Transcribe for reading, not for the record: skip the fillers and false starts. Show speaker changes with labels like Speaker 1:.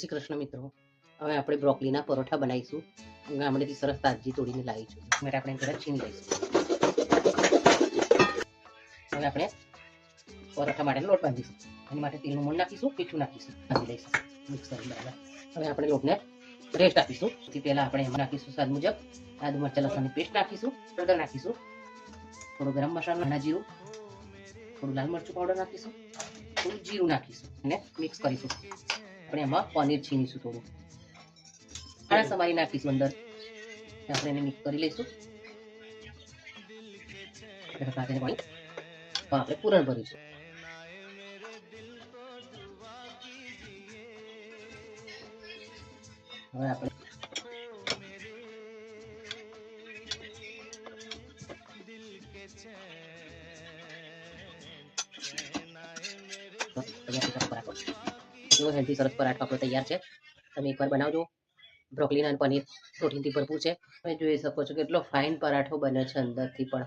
Speaker 1: શ્રી કૃષ્ણ મિત્રો, હવે આપણે બ્રોકોલીના પરોઠા બનાવીશું. ગામડેથી સરસ તાજી તોડીને લાવી છું. માટે આપણે જરા છીણી લઈશું. હવે આપણે પરોઠા માટે લોટ બાંધીશું. એની માટે તેલનું મોણ નાખીશું, મીઠું નાખીશું, બાંધી લઈશું મિક્સ કરી બરાબર. હવે આપણે લોટને રેસ્ટ આપીશું. સૌથી પહેલા આપણે એમાં નાખીશું સ્વાદ મુજબ આદુ મરચાં લસણની પેસ્ટ નાખીશું, હળદર નાખીશું, થોડો ગરમ મસાલો, ધાણા જીરું, થોડું લાલ મરચું પાવડર નાખીશું, થોડું જીરું નાખીશું અને મિક્સ કરીશું. આપણે એમાં પનીર છીણીશું, થોડું સમારી નાખીશું અંદર. આપણે એને મિક્સ કરી લઈશું. આપણે પૂરણ ભરીશું. હવે આપણે હેલ્ધી સરસ પરાઠો આપણો તૈયાર છે. તમે એકવાર બનાવજો. બ્રોકોલી અને પનીર પ્રોટીનથી ભરપૂર છે. તમે જોઈ શકો છો કેટલો ફાઇન પરાઠો બને છે અંદરથી પણ.